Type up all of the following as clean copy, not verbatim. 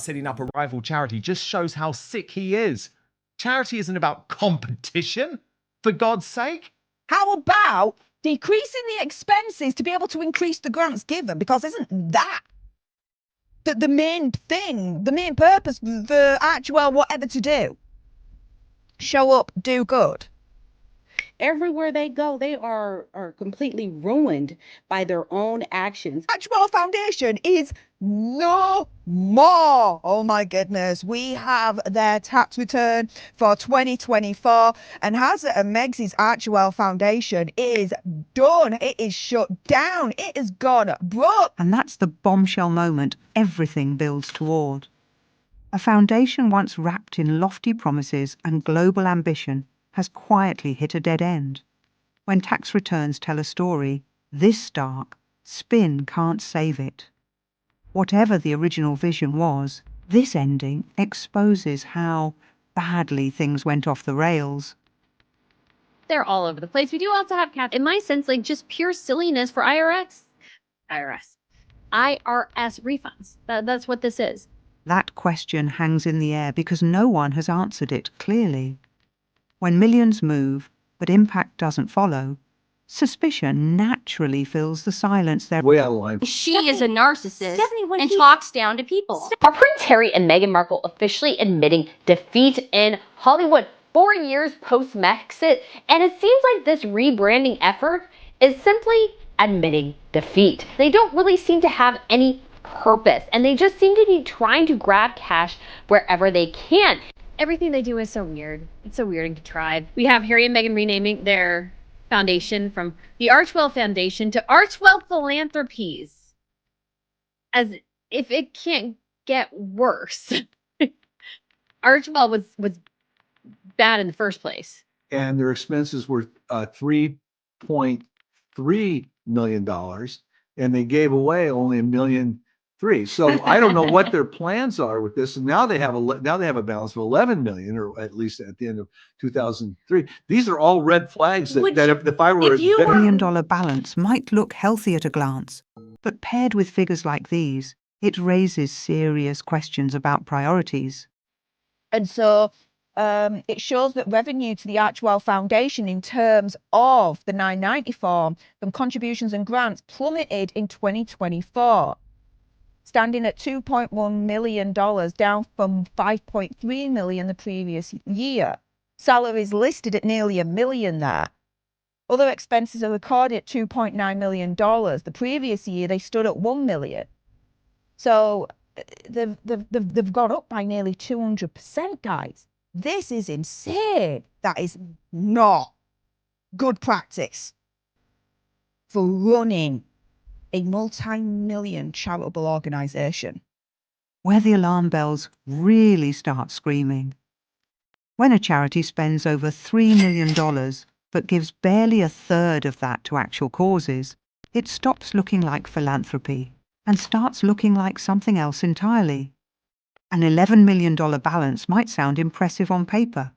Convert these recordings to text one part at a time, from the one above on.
setting up a rival charity just shows how sick he is. Charity isn't about competition, for God's sake. How about decreasing the expenses to be able to increase the grants given? Because isn't that the main thing, the main purpose for Archewell whatever to do? Show up, do good. Everywhere they go, they are completely ruined by their own actions. Archewell Foundation is no more. Oh my goodness. We have their tax return for 2024, and Hazard and Meg's Archewell Foundation is done. It is shut down. It is gone broke. And that's the bombshell moment everything builds toward. A foundation once wrapped in lofty promises and global ambition has quietly hit a dead end. When tax returns tell a story this dark, spin can't save it. Whatever the original vision was, this ending exposes how badly things went off the rails. They're all over the place. We do also have cats, in my sense, like just pure silliness for IRS refunds. That's what this is. That question hangs in the air because no one has answered it clearly. When millions move, but impact doesn't follow, suspicion naturally fills the silence there. Way out of line. She is a narcissist and talks down to people. Are Prince Harry and Meghan Markle officially admitting defeat in Hollywood 4 years post-Brexit? And it seems like this rebranding effort is simply admitting defeat. They don't really seem to have any purpose, and they just seem to be trying to grab cash wherever they can. Everything they do is so weird. It's so weird and contrived. We have Harry and Meghan renaming their foundation from the Archewell Foundation to Archewell Philanthropies. As if it can't get worse. Archewell was bad in the first place. And their expenses were $3.3 million, and they gave away only $1.3 million. So I don't know what their plans are with this. And now they have a balance of 11 million, or at least at the end of 2003. These are all red flags that if I were $1 million balance might look healthy at a glance, but paired with figures like these, it raises serious questions about priorities. And so it shows that revenue to the Archewell Foundation in terms of the 990 form from contributions and grants plummeted in 2024. Standing at $2.1 million, down from $5.3 million the previous year. Salaries listed at nearly $1 million there. Other expenses are recorded at $2.9 million. The previous year, they stood at $1 million. So they've gone up by nearly 200%, guys. This is insane. That is not good practice for running a multi-million charitable organisation. Where the alarm bells really start screaming. When a charity spends over $3 million but gives barely a third of that to actual causes, it stops looking like philanthropy and starts looking like something else entirely. An $11 million balance might sound impressive on paper,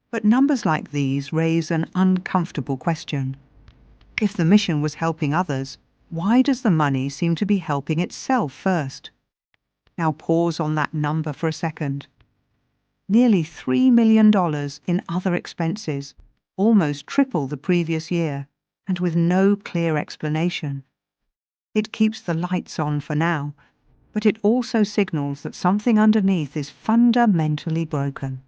but numbers like these raise an uncomfortable question. If the mission was helping others, why does the money seem to be helping itself first? Now pause on that number for a second. Nearly $3 million in other expenses, almost triple the previous year, and with no clear explanation. It keeps the lights on for now, but it also signals that something underneath is fundamentally broken.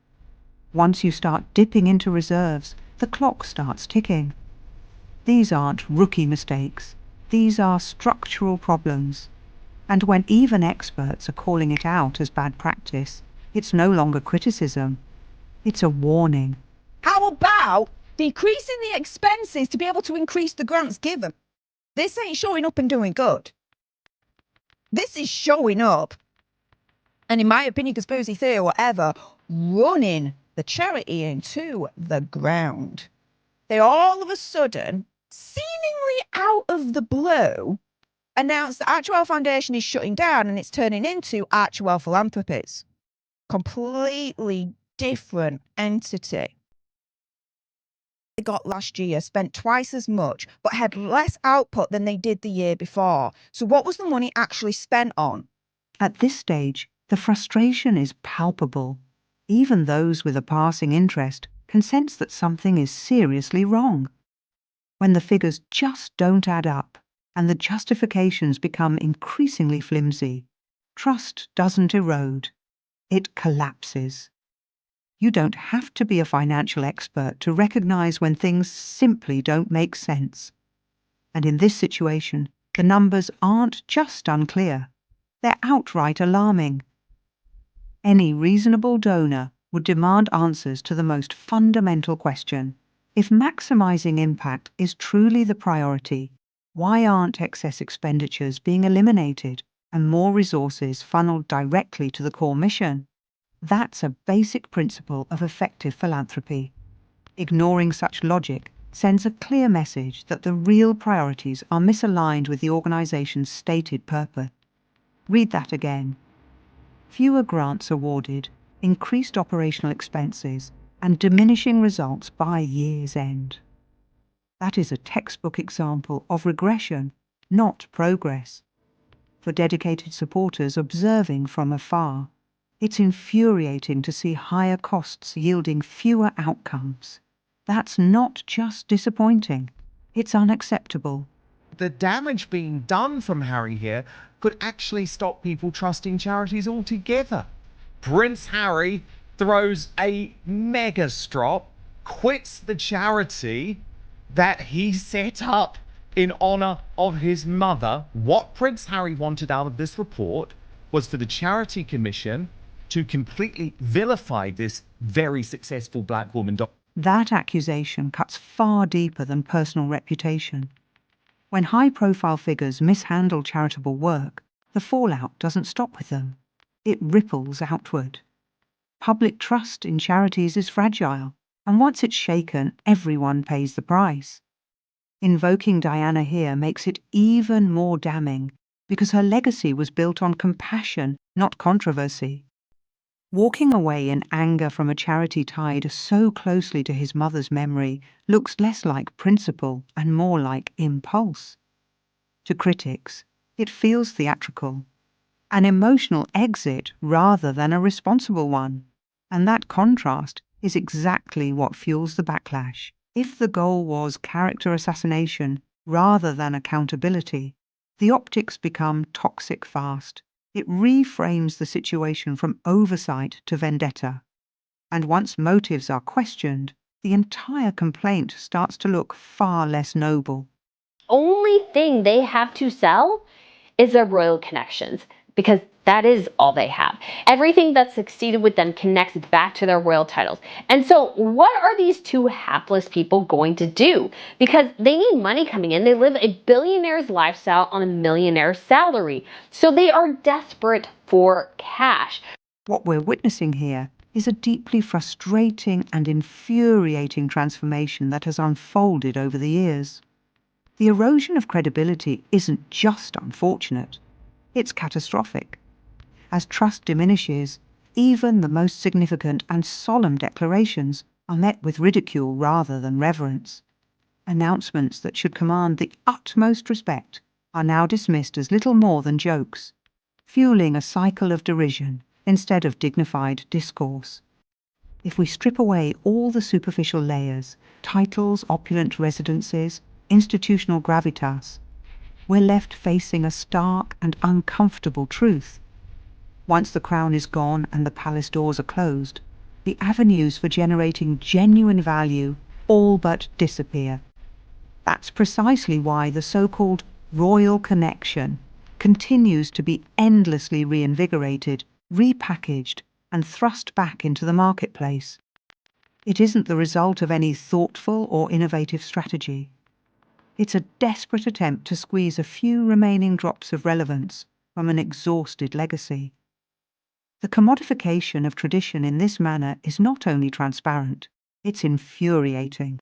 Once you start dipping into reserves, the clock starts ticking. These aren't rookie mistakes. These are structural problems. And when even experts are calling it out as bad practice, it's no longer criticism. It's a warning. How about decreasing the expenses to be able to increase the grants given? This ain't showing up and doing good. This is showing up, and in my opinion, conspiracy theory or whatever, running the charity into the ground. They all of a sudden, seemingly out of the blue, announced that Archewell Foundation is shutting down and it's turning into Archewell Philanthropies. Completely different entity. They got last year, spent twice as much, but had less output than they did the year before. So what was the money actually spent on? At this stage, The frustration is palpable. Even those with a passing interest can sense that something is seriously wrong. When the figures just don't add up and the justifications become increasingly flimsy, trust doesn't erode, it collapses. You don't have to be a financial expert to recognize when things simply don't make sense. And in this situation, the numbers aren't just unclear, they're outright alarming. Any reasonable donor would demand answers to the most fundamental question. If maximizing impact is truly the priority, why aren't excess expenditures being eliminated and more resources funneled directly to the core mission? That's a basic principle of effective philanthropy. Ignoring such logic sends a clear message that the real priorities are misaligned with the organization's stated purpose. Read that again. Fewer grants awarded, increased operational expenses, and diminishing results by year's end. That is a textbook example of regression, not progress. For dedicated supporters observing from afar, it's infuriating to see higher costs yielding fewer outcomes. That's not just disappointing, it's unacceptable. The damage being done from Harry here could actually stop people trusting charities altogether. Prince Harry throws a mega strop, quits the charity that he set up in honor of his mother. What Prince Harry wanted out of this report was for the Charity Commission to completely vilify this very successful black woman. That accusation cuts far deeper than personal reputation. When high-profile figures mishandle charitable work, the fallout doesn't stop with them. It ripples outward. Public trust in charities is fragile, and once it's shaken, everyone pays the price. Invoking Diana here makes it even more damning, because her legacy was built on compassion, not controversy. Walking away in anger from a charity tied so closely to his mother's memory looks less like principle and more like impulse. To critics, it feels theatrical, an emotional exit rather than a responsible one. And that contrast is exactly what fuels the backlash. If the goal was character assassination rather than accountability, the optics become toxic fast. It reframes the situation from oversight to vendetta. And once motives are questioned, the entire complaint starts to look far less noble. Only thing they have to sell is their royal connections, because that is all they have. Everything that succeeded with them connects back to their royal titles. And so what are these two hapless people going to do? Because they need money coming in. They live a billionaire's lifestyle on a millionaire's salary. So they are desperate for cash. What we're witnessing here is a deeply frustrating and infuriating transformation that has unfolded over the years. The erosion of credibility isn't just unfortunate, it's catastrophic. As trust diminishes, even the most significant and solemn declarations are met with ridicule rather than reverence. Announcements that should command the utmost respect are now dismissed as little more than jokes, fueling a cycle of derision instead of dignified discourse. If we strip away all the superficial layers, titles, opulent residences, institutional gravitas, we're left facing a stark and uncomfortable truth. Once the crown is gone and the palace doors are closed, the avenues for generating genuine value all but disappear. That's precisely why the so-called royal connection continues to be endlessly reinvigorated, repackaged, and thrust back into the marketplace. It isn't the result of any thoughtful or innovative strategy. It's a desperate attempt to squeeze a few remaining drops of relevance from an exhausted legacy. The commodification of tradition in this manner is not only transparent, it's infuriating.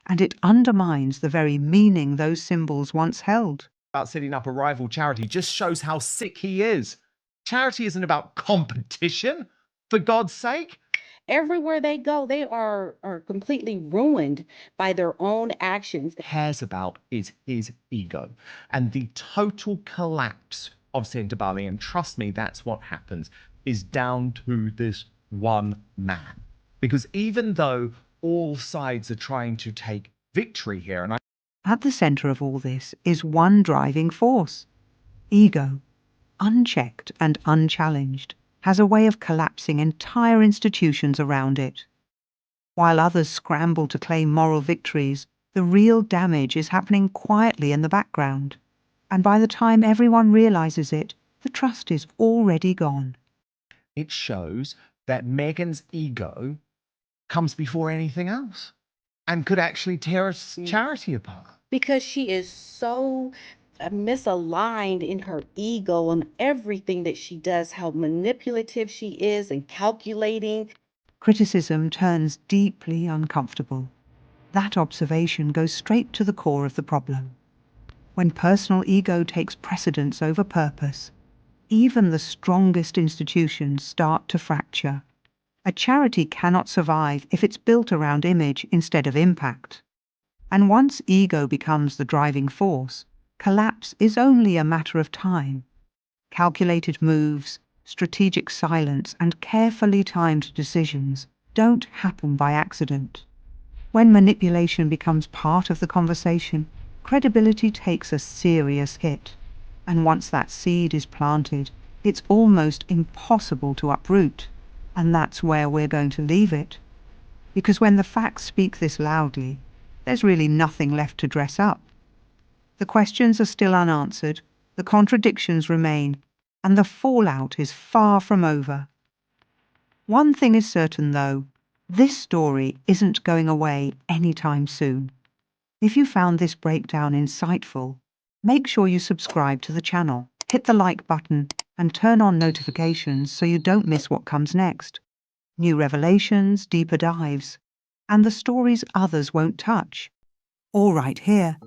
And it undermines the very meaning those symbols once held. About setting up a rival charity just shows how sick he is. Charity isn't about competition, for God's sake. Everywhere they go, they are completely ruined by their own actions. Cares about is his ego and the total collapse of Centre Bali. And trust me, that's what happens. is down to this one man. Because even though all sides are trying to take victory here, and At the centre of all this is one driving force. Ego, unchecked and unchallenged, has a way of collapsing entire institutions around it. While others scramble to claim moral victories, the real damage is happening quietly in the background. And by the time everyone realises it, the trust is already gone. it shows that Meghan's ego comes before anything else and could actually tear a charity apart. Because she is so misaligned in her ego and everything that she does, how manipulative she is and calculating. Criticism turns deeply uncomfortable. That observation goes straight to the core of the problem. When personal ego takes precedence over purpose, even the strongest institutions start to fracture. A charity cannot survive if it's built around image instead of impact. And once ego becomes the driving force, collapse is only a matter of time. Calculated moves, strategic silence, and carefully timed decisions don't happen by accident. When manipulation becomes part of the conversation, credibility takes a serious hit. And once that seed is planted, it's almost impossible to uproot. And that's where we're going to leave it. Because when the facts speak this loudly, there's really nothing left to dress up. The questions are still unanswered, the contradictions remain, and the fallout is far from over. One thing is certain, though. This story isn't going away anytime soon. If you found this breakdown insightful, make sure you subscribe to the channel, hit the like button, and turn on notifications so you don't miss what comes next. New revelations, deeper dives, and the stories others won't touch. All right here.